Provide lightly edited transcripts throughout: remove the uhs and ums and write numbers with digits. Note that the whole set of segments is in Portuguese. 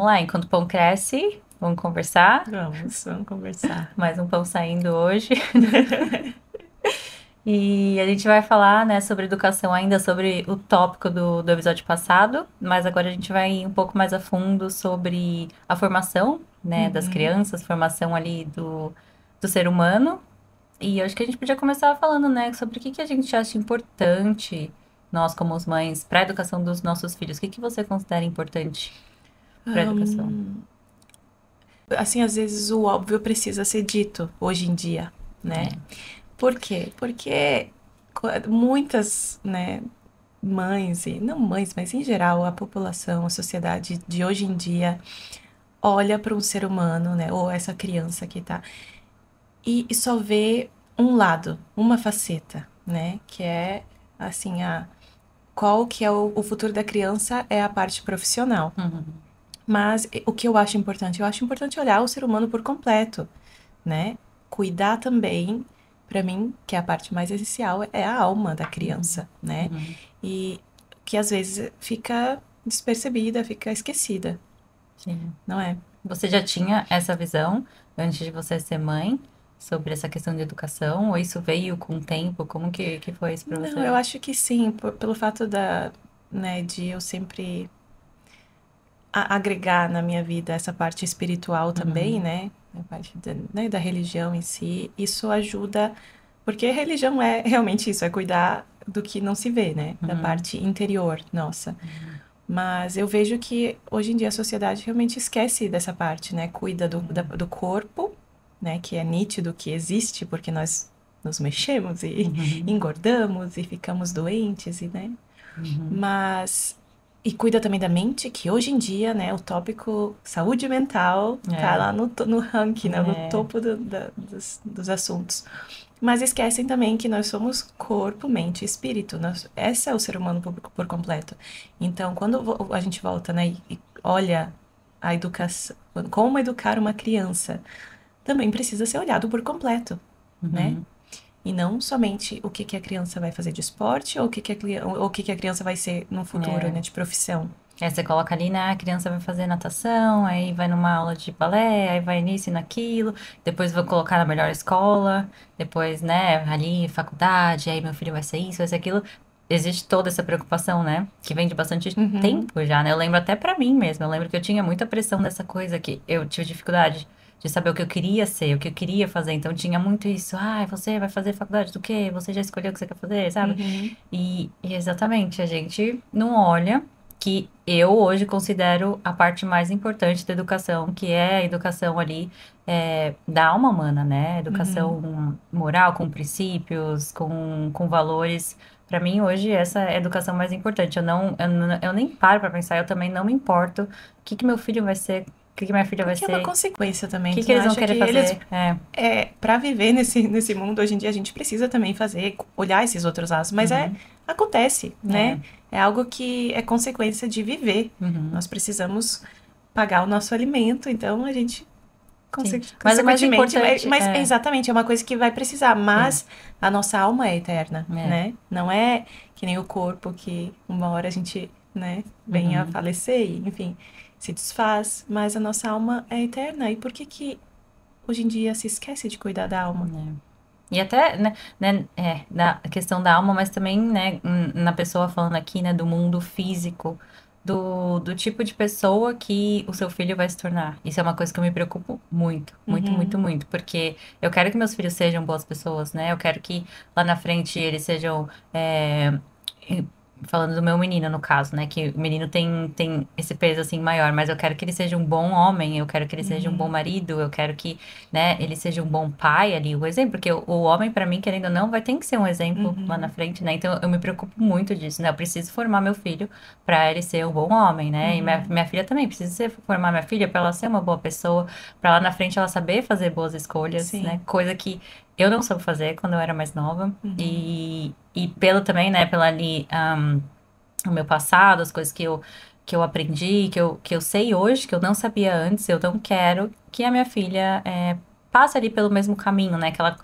Vamos lá, enquanto o pão cresce, vamos conversar. Vamos conversar. Mais um pão saindo hoje. E a gente vai falar, né, sobre educação ainda, sobre o tópico do episódio passado, mas agora a gente vai ir um pouco mais a fundo sobre a formação, né, das Uhum. crianças, formação ali do ser humano. E eu acho que a gente podia começar falando, né, sobre o que que a gente acha importante, nós como as mães, para a educação dos nossos filhos. O que que você considera importante para a educação? Hum, assim, às vezes o óbvio precisa ser dito hoje em dia, né? É. Por quê? Porque muitas, né, mães, e não mães, mas em geral, a população, a sociedade de hoje em dia olha para um ser humano, né, ou essa criança que tá, e só vê um lado, uma faceta, né, que é, assim, qual que é o futuro da criança é a parte profissional. Uhum. Mas o que eu acho importante? Eu acho importante olhar o ser humano por completo, né? Cuidar também, para mim, que é a parte mais essencial, é a alma da Uhum. criança, né? Uhum. E que às vezes fica despercebida, fica esquecida, Sim. não é? Você já tinha essa visão antes de você ser mãe sobre essa questão de educação? Ou isso veio com o tempo? Como que foi isso pra Não, você? eu acho que sim, pelo fato né, de eu sempre agregar na minha vida essa parte espiritual também, Uhum. né? A parte né, da religião em si, isso ajuda, porque a religião é realmente isso, é cuidar do que não se vê, né? Da Uhum. parte interior nossa. Uhum. Mas eu vejo que hoje em dia a sociedade realmente esquece dessa parte, né? Cuida do corpo, né? Que é nítido que existe, porque nós nos mexemos e Uhum. engordamos e ficamos doentes, e, né? Uhum. Mas. E cuida também da mente, que hoje em dia, né, o tópico saúde mental tá É, lá no ranking, né, no é, topo dos assuntos. Mas esquecem também que nós somos corpo, mente e espírito. Esse é o ser humano por completo. Então, quando a gente volta, né, e olha a educação, como educar uma criança, também precisa ser olhado por completo, né? uhum. E não somente o que que a criança vai fazer de esporte ou o que que a criança vai ser no futuro, É. né, de profissão. Aí você coloca ali, né? A criança vai fazer natação, aí vai numa aula de balé, aí vai nisso e naquilo, depois vou colocar na melhor escola, depois, né, ali, faculdade, aí meu filho vai ser isso, vai ser aquilo. Existe toda essa preocupação, né? Que vem de bastante Uhum, tempo já, né? Eu lembro até pra mim mesmo, eu lembro que eu tinha muita pressão dessa coisa que eu tive dificuldade de saber o que eu queria ser, o que eu queria fazer. Então tinha muito isso, ah, você vai fazer faculdade do quê? Você já escolheu o que você quer fazer, sabe? uhum, E exatamente, a gente não olha que eu hoje considero a parte mais importante da educação, que é a educação ali da alma humana, né? uhum. Educação moral, com princípios, com valores. Para mim, hoje, essa é a educação mais importante. Eu nem paro para pensar, eu também não me importo o que meu filho vai ser, o que minha filha vai Porque é uma ser, o consequência também. que Tu que não eles vão acha que querer eles, fazer. É. para viver nesse mundo hoje em dia, a gente precisa também fazer, olhar esses outros lados. Mas Uhum. acontece, É. né? É algo que é consequência de viver. Uhum. Nós precisamos pagar o nosso alimento, então a gente Sim. Mas o mais consequentemente, importante mas exatamente, é uma coisa que vai precisar, sim, mas a nossa alma é eterna, é. né? Não é que nem o corpo que uma hora a gente, né, vem a Uhum. falecer e, enfim, se desfaz, mas a nossa alma é eterna. E por que que hoje em dia se esquece de cuidar da alma? É. E até, na questão da alma, mas também, né, na pessoa falando aqui, né, do mundo físico, do tipo de pessoa que o seu filho vai se tornar. Isso é uma coisa que eu me preocupo muito, muito, muito, Uhum, muito, porque eu quero que meus filhos sejam boas pessoas, né? Eu quero que lá na frente eles sejam, falando do meu menino, no caso, né? Que o menino tem esse peso, assim, maior, mas eu quero que ele seja um bom homem, eu quero que ele seja um bom uhum, marido, eu quero que, né, ele seja um bom pai ali, o exemplo, porque o homem, pra mim, querendo ou não, vai ter que ser um exemplo lá na uhum, frente, né? Então eu me preocupo muito disso, né? Eu preciso formar meu filho pra ele ser um bom homem, né? E uhum, minha filha também, precisa formar minha filha pra ela ser uma boa pessoa, pra lá na frente ela saber fazer boas escolhas, né? sim, Coisa que eu não soube fazer quando eu era mais nova. uhum, E pelo também, né, pela ali, o meu passado, as coisas que eu aprendi, que eu sei hoje, que eu não sabia antes, eu não quero que a minha filha passe ali pelo mesmo caminho, né? Que ela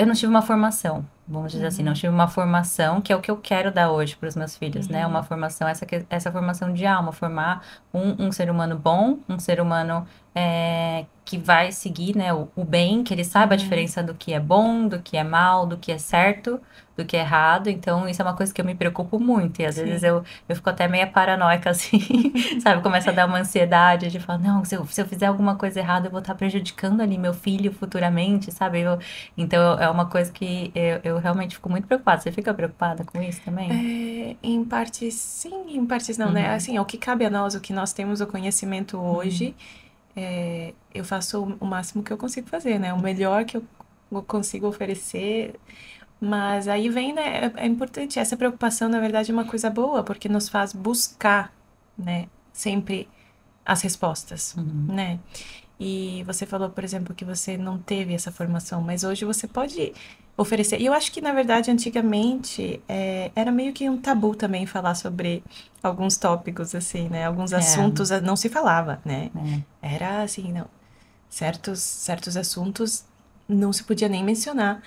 eu não tive uma formação, vamos dizer assim, não tive uma formação que é o que eu quero dar hoje para os meus filhos, né? Uma formação, essa formação de alma, formar um ser humano bom, um ser humano que vai seguir, né, o bem, que ele saiba a diferença do que é bom, do que é mal, do que é certo, do que é errado. Então, isso é uma coisa que eu me preocupo muito. E às vezes Sim. eu fico até meio paranoica, assim, sabe? Começa a dar uma ansiedade de falar, não, se eu fizer alguma coisa errada, eu vou estar prejudicando ali meu filho futuramente, sabe? Então, é uma coisa que eu realmente fico muito preocupada. Você fica preocupada com isso também? Em partes sim, em partes não, né? Uhum, Assim, é o que cabe a nós, o que nós temos o conhecimento uhum, hoje, eu faço o máximo que eu consigo fazer, né? O melhor que eu consigo oferecer. Mas aí vem, né? É importante. Essa preocupação, na verdade, é uma coisa boa, porque nos faz buscar, né? Sempre as respostas, uhum. né? E você falou, por exemplo, que você não teve essa formação, mas hoje você pode oferecer. E eu acho que, na verdade, antigamente era meio que um tabu também falar sobre alguns tópicos, assim, né? Alguns É, assuntos não se falava, né? é, Era assim, não. Certos assuntos não se podia nem mencionar.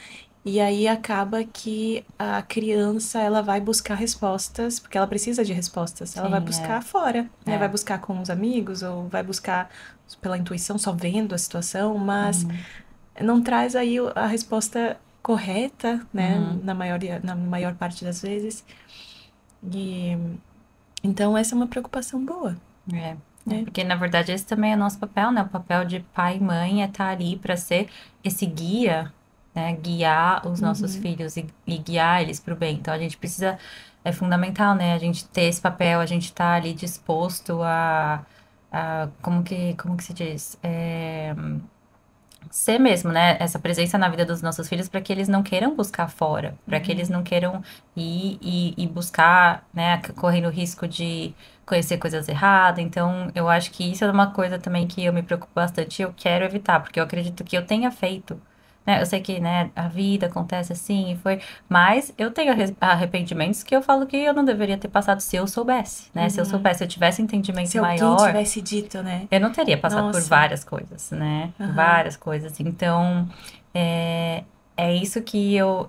E aí acaba que a criança ela vai buscar respostas, porque ela precisa de respostas. Ela vai sim, buscar fora, né? Vai é. buscar com os amigos ou vai buscar pela intuição, só vendo a situação, mas Uhum, não traz aí a resposta correta, né? uhum. Na maior parte das vezes. E então essa é uma preocupação boa, É, né? porque na verdade esse também é nosso papel, né? O papel de pai e mãe é estar ali para ser esse guia, né? Guiar os nossos Uhum. filhos e guiar eles para o bem. Então a gente precisa, é fundamental, né? A gente ter esse papel, a gente estar ali disposto como que se diz? Ser mesmo, né? Essa presença na vida dos nossos filhos para que eles não queiram buscar fora, para que eles Uhum. não queiram ir e buscar, né? Correndo o risco de conhecer coisas erradas. Então, eu acho que isso é uma coisa também que eu me preocupo bastante e eu quero evitar, porque eu acredito que eu tenha feito. Né? Eu sei que, né, a vida acontece assim e foi, mas eu tenho arrependimentos que eu falo que eu não deveria ter passado se eu soubesse, né? Se eu Uhum. soubesse, se eu tivesse entendimento Se alguém maior, tivesse dito, né? eu não teria passado por Nossa. várias coisas, né? Aham. Várias coisas. Então, é, é isso que eu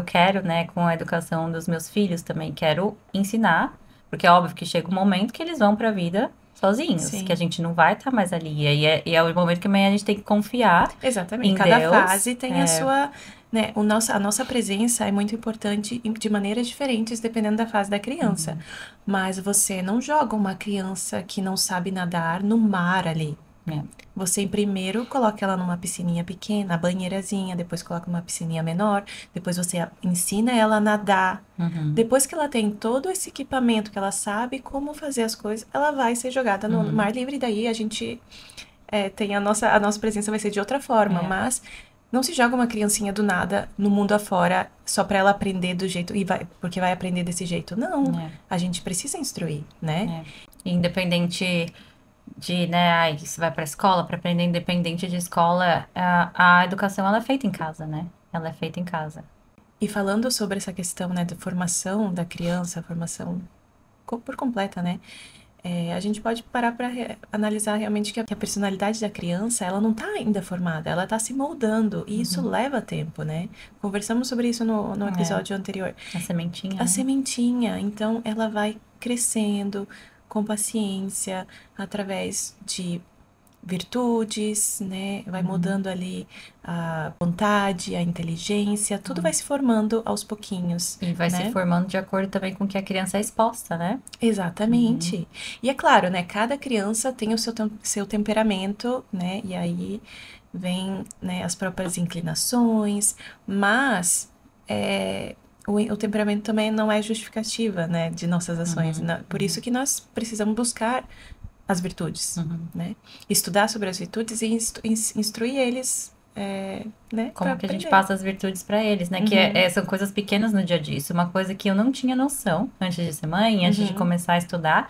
quero, né, com a educação dos meus filhos também. Quero ensinar, porque é óbvio que chega um momento que eles vão para a vida sozinhos, que a Sim. gente não vai estar mais ali. E é o momento que também a gente tem que confiar Exatamente. em Cada Deus. fase tem a sua, né? A nossa presença é muito importante de maneiras diferentes dependendo da fase da criança. Uhum, Mas você não joga uma criança que não sabe nadar no mar ali. é, Você primeiro coloca ela numa piscininha pequena, banheirazinha, depois coloca uma piscininha menor, depois você ensina ela a nadar. uhum, Depois que ela tem todo esse equipamento, que ela sabe como fazer as coisas, ela vai ser jogada no uhum, mar livre. E daí a gente tem a nossa presença vai ser de outra forma, é, mas não se joga uma criancinha do nada no mundo afora só para ela aprender do jeito e vai, porque vai aprender desse jeito. Não, é, a gente precisa instruir, né? é. Independente de, né, ai, você vai para a escola para aprender independente de escola, a educação ela é feita em casa, né? Ela é feita em casa. E falando sobre essa questão, né, da formação da criança, a formação por completa, né? A gente pode parar para analisar realmente que a personalidade da criança, ela não está ainda formada, ela está se moldando, e isso Uhum. leva tempo, né? Conversamos sobre isso no É, episódio anterior. a sementinha, A né? sementinha, então ela vai crescendo com paciência, através de virtudes, né? Vai Uhum. mudando ali a vontade, a inteligência, tudo vai Uhum. se formando aos pouquinhos, E vai se né? formando de acordo também com que a criança é exposta, né? Uhum. Exatamente. E é claro, né? Cada criança tem o seu temperamento, né? E aí vem, né, as próprias inclinações, mas o temperamento também não é justificativa, né, de nossas ações. Uhum. Por isso Uhum. que nós precisamos buscar as virtudes, Uhum. né? Estudar sobre as virtudes e instruir eles, né, para Como que a gente aprender. passa as virtudes para eles, né? Que Uhum, são coisas pequenas no dia a dia. Isso é uma coisa que eu não tinha noção antes de ser mãe, antes de uhum, começar a estudar,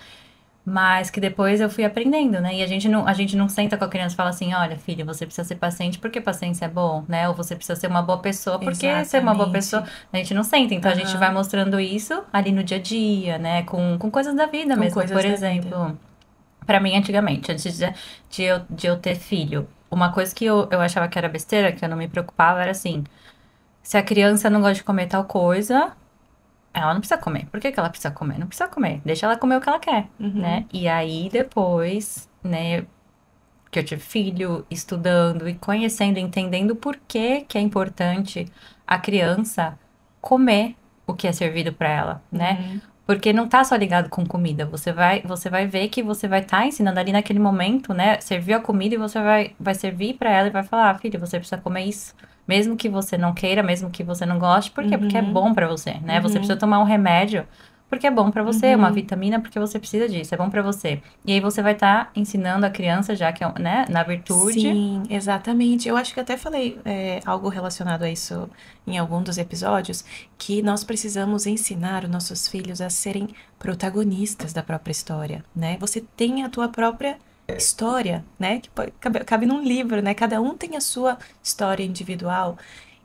mas que depois eu fui aprendendo, né? E a gente não senta com a criança e fala assim, olha, filha, você precisa ser paciente porque paciência é bom, né? Ou você precisa ser uma boa pessoa porque ser uma boa pessoa, exatamente. a gente não senta. Então a gente vai Aham, mostrando isso ali no dia a dia, né? Com coisas da vida com mesmo. Por coisas da vida. exemplo. Pra mim, antigamente, antes de eu ter filho, uma coisa que eu achava que era besteira, que eu não me preocupava, era assim. Se a criança não gosta de comer tal coisa, ela não precisa comer. Por que que ela precisa comer? Não precisa comer. Deixa ela comer o que ela quer, né? Uhum. E aí depois, né, que eu tive filho, estudando e conhecendo, entendendo por que que é importante a criança comer o que é servido para ela, né? Uhum. Porque não tá só ligado com comida, você vai ver que você vai estar ensinando ali naquele momento, né? Serviu a comida e você vai servir para ela e vai falar, ah, filho, você precisa comer isso. Mesmo que você não queira, mesmo que você não goste, por quê? Porque é Uhum. bom para você, né? Você precisa Uhum. tomar um remédio porque é bom para você, uma Uhum. vitamina porque você precisa disso, é bom para você. E aí você vai estar ensinando a criança, já que é, né, na virtude. Sim, exatamente. Eu acho que até falei algo relacionado a isso em algum dos episódios, que nós precisamos ensinar os nossos filhos a serem protagonistas da própria história, né? Você tem a tua própria história, né? Que cabe num livro, né? Cada um tem a sua história individual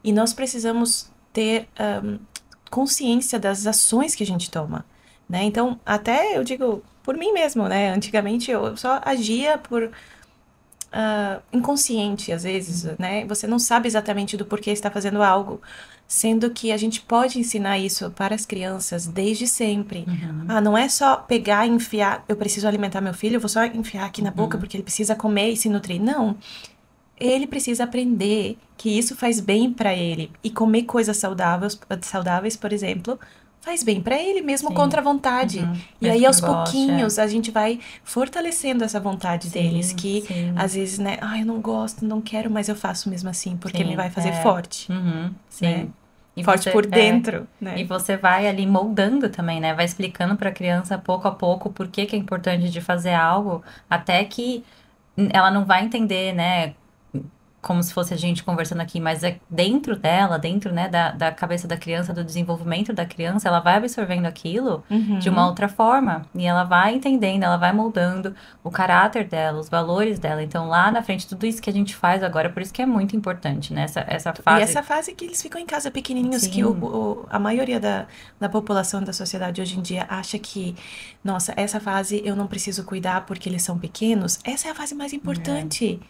e nós precisamos ter consciência das ações que a gente toma, né? Então, até eu digo por mim mesmo, né? Antigamente eu só agia por inconsciente, às vezes, né? Você não sabe exatamente do porquê está fazendo algo, sendo que a gente pode ensinar isso para as crianças desde sempre. Uhum, Ah, não é só pegar e enfiar, eu preciso alimentar meu filho, eu vou só enfiar aqui na boca uhum, porque ele precisa comer e se nutrir. Não, ele precisa aprender que isso faz bem para ele e comer coisas saudáveis, por exemplo, faz bem para ele mesmo contra sim. a vontade. Uhum. E Mesmo aí que aos não goste, é. pouquinhos a gente vai fortalecendo essa vontade deles, Sim, que sim, às vezes, né, eu não gosto, não quero, mas eu faço mesmo assim porque me sim, vai fazer é. forte, Uhum, né? sim. E Forte por é. dentro, E né? você vai ali moldando também, né? Vai explicando para a criança pouco a pouco por que que é importante de fazer algo, até que ela não vai entender, né? Como se fosse a gente conversando aqui, mas é dentro dela, dentro, né, da cabeça da criança, do desenvolvimento da criança, ela vai absorvendo aquilo de uma Uhum. outra forma. E ela vai entendendo, ela vai moldando o caráter dela, os valores dela. Então, lá na frente, tudo isso que a gente faz agora, por isso que é muito importante, né? Essa E fase. essa fase que eles ficam em casa pequenininhos, que Sim, a maioria da população da sociedade hoje em dia acha que, nossa, essa fase eu não preciso cuidar porque eles são pequenos, essa é a fase mais é, importante.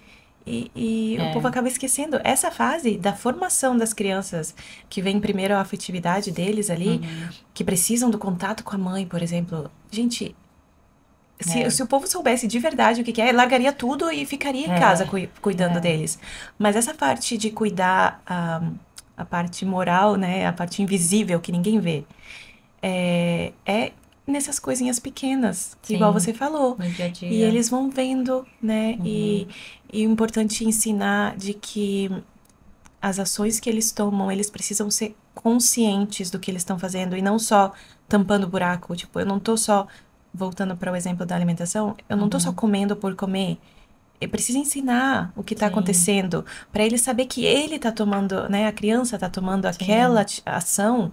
E o povo é, acaba esquecendo. Essa fase da formação das crianças, que vem primeiro a afetividade deles ali, uhum, que precisam do contato com a mãe, por exemplo. Gente, é, se o povo soubesse de verdade o que que é, largaria tudo e ficaria em casa é, cuidando é, deles. Mas essa parte de cuidar, a parte moral, né, a parte invisível que ninguém vê, é nessas coisinhas pequenas, igual sim, você falou. no dia a E dia. eles vão vendo, né? Uhum, E o importante é ensinar de que as ações que eles tomam, eles precisam ser conscientes do que eles estão fazendo e não só tampando o buraco. Tipo, eu não tô só, voltando para o exemplo da alimentação, eu não tô só uhum, comendo por comer. Eu preciso ensinar o que está sim, acontecendo para ele saber que ele está tomando, né? A criança está tomando aquela sim. ação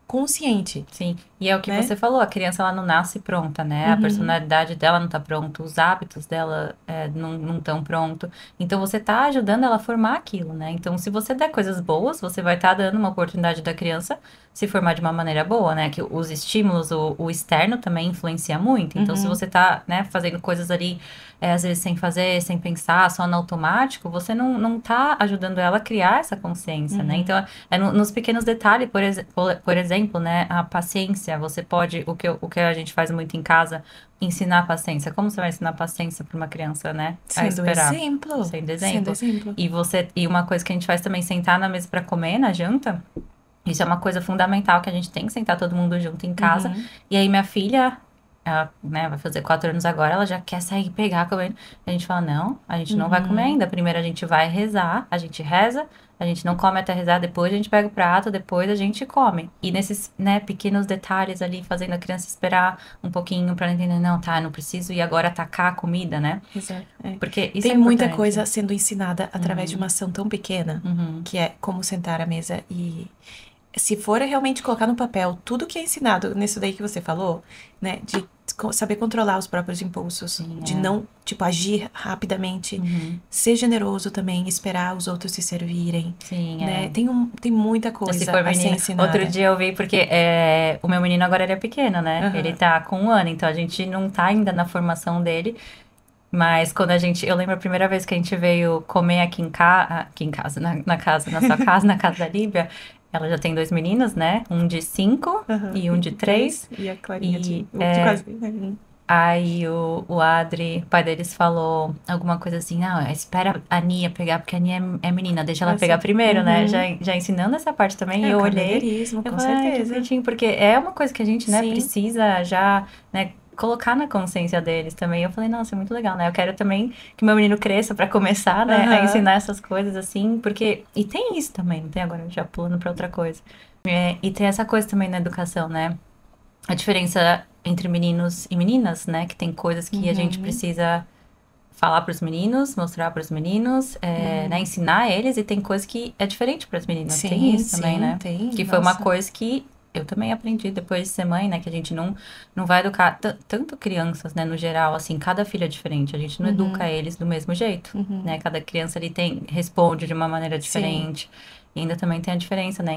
consciente, Sim, e é o que né? você falou, a criança ela não nasce pronta, né? A Uhum, personalidade dela não tá pronta, os hábitos dela não estão prontos. Então você tá ajudando ela a formar aquilo, né? Então se você der coisas boas, você vai estar dando uma oportunidade da criança se formar de uma maneira boa, né? Que os estímulos, o externo também influencia muito. Então se uhum, você tá, né, fazendo coisas ali, às vezes sem fazer, sem pensar, só no automático, você não tá ajudando ela a criar essa consciência, né? uhum, Então nos pequenos detalhes, por exemplo, né, a paciência, você pode, o que a gente faz muito em casa, ensinar paciência. Como você vai ensinar paciência para uma criança, né, a sendo esperar? exemplo, Sendo sendo exemplo. exemplo. E uma coisa que a gente faz também, sentar na mesa para comer, na janta, isso é uma coisa fundamental que a gente tem que sentar todo mundo junto em casa. Uhum, E aí minha filha, ela, né, vai fazer 4 anos agora, ela já quer sair e pegar comendo. A gente fala, não, a gente não vai comer uhum. ainda. Primeiro a gente vai rezar, a gente reza, a gente não come até rezar, depois a gente pega o prato, depois a gente come. E nesses, né, pequenos detalhes ali, fazendo a criança esperar um pouquinho pra ela entender, não, tá, eu não preciso ir agora atacar a comida, né? Exato. É. Porque isso Tem é muita importante. coisa sendo ensinada através de Uhum, uma ação tão pequena, uhum, que é como sentar à mesa e se for realmente colocar no papel tudo que é ensinado nisso daí que você falou, né, de saber controlar os próprios impulsos, sim, de é. não, tipo, agir rapidamente, Uhum, ser generoso também, esperar os outros se servirem, sim, né? é. Tem muita Se coisa for a ser menina. Outro ensinada. dia eu vi, porque o meu menino agora ele é pequeno, né? Ele Aham. tá com 1 ano, então a gente não tá ainda na formação dele. Mas quando a gente. Eu lembro a primeira vez que a gente veio comer aqui em casa, na casa, na sua casa, na casa da Líbia. ela já tem dois meninos, né? Um de 5 Aham. e um de 3. E a Clarinha E de quase, né? aí o Adri, o pai deles, falou alguma coisa assim, não, espera a Nia pegar, porque a Nia é menina, deixa ela pegar Assim, primeiro, né? Já, uhum. já ensinando essa parte também, e É o eu olhei, cavalheirismo, eu com falei, ai, que certeza. bonitinho, porque é uma coisa que a gente, né, Sim. precisa já, né, colocar na consciência deles também. Eu falei, nossa, é muito legal, né? Eu quero também que meu menino cresça pra começar, né, a Aham. ensinar essas coisas assim, porque... E tem isso também, não tem agora, já pulando pra outra coisa. É, e tem essa coisa também na educação, né? A diferença entre meninos e meninas, né? Que tem coisas que a gente Uhum. precisa falar para os meninos, mostrar para os meninos, né? Uhum. Ensinar eles, e tem coisa que é diferente para as meninas. Tem Sim, isso também, sim, né? tem. Que foi uma Nossa. coisa que eu também aprendi depois de ser mãe, né? Que a gente não vai educar tanto crianças, né? No geral, assim, cada filho é diferente. A gente não educa Uhum. eles do mesmo jeito, Uhum. né? Cada criança ele responde de uma maneira Sim. diferente. E ainda também tem a diferença, né?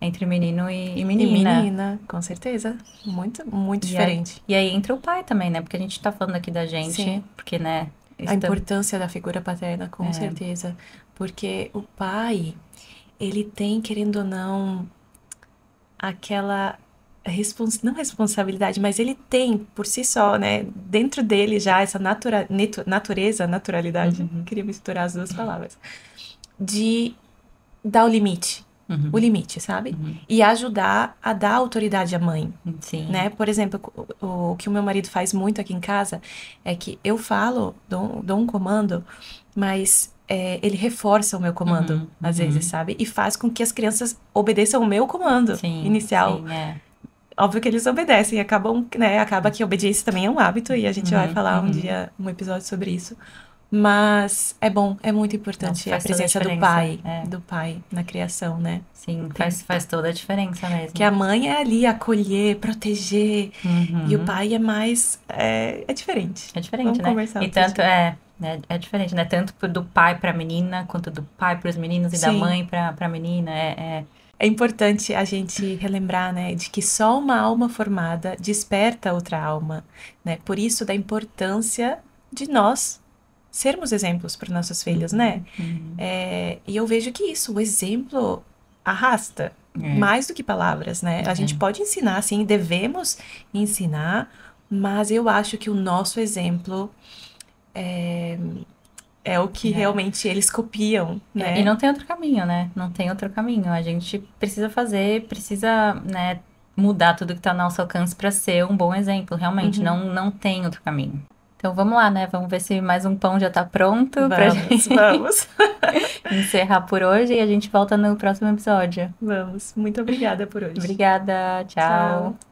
Entre menino e E menina. menina, com certeza. Muito, muito E aí, diferente. e aí entra o pai também, né? Porque a gente tá falando aqui da gente, Sim. porque, né, A estamos. importância da figura paterna, com É, certeza. Porque o pai, ele tem, querendo ou não, aquela não responsabilidade, mas ele tem por si só, né, dentro dele já essa natureza, naturalidade, uhum, queria misturar as duas palavras, de dar o uhum, limite, sabe? uhum, E ajudar a dar autoridade à mãe, né? sim, Por exemplo, o que o meu marido faz muito aqui em casa é que eu falo, dou um comando, mas ele reforça o meu comando, uhum, às vezes, uhum, sabe? E faz com que as crianças obedeçam o meu comando sim, inicial. sim, é. Óbvio que eles obedecem, acabam, né? Acaba que a obediência também é um hábito e a gente vai Uhum, falar um uhum. dia, um episódio sobre isso. Mas é bom, é muito Nossa, importante a faz toda a presença diferença. É, do pai na criação, né? sim, Tem faz toda a diferença que mesmo. a mãe é ali acolher, proteger, e o Uhum. pai é mais. É diferente. É diferente, Vamos né? conversar E outro tanto dia. é diferente, né? Tanto do pai pra menina, quanto do pai pros meninos e da Sim. mãe pra menina. É importante a gente relembrar, né, de que só uma alma formada desperta outra alma, né? Por isso da importância de nós sermos exemplos para nossos filhos, né? Uhum, uhum. E eu vejo que isso, o exemplo arrasta É, mais do que palavras, né? A gente é. pode ensinar, sim, devemos ensinar, mas eu acho que o nosso exemplo é o que É. realmente eles copiam, E né? não tem outro caminho, né? Não tem outro caminho. A gente precisa fazer, precisa, né, mudar tudo que tá ao nosso alcance para ser um bom exemplo, realmente. Uhum. Não tem outro caminho. Então vamos lá, né? Vamos ver se mais um pão já tá pronto pra Vamos, gente vamos, encerrar por hoje, e a gente volta no próximo episódio. vamos. Muito obrigada por hoje. Obrigada, Tchau. tchau.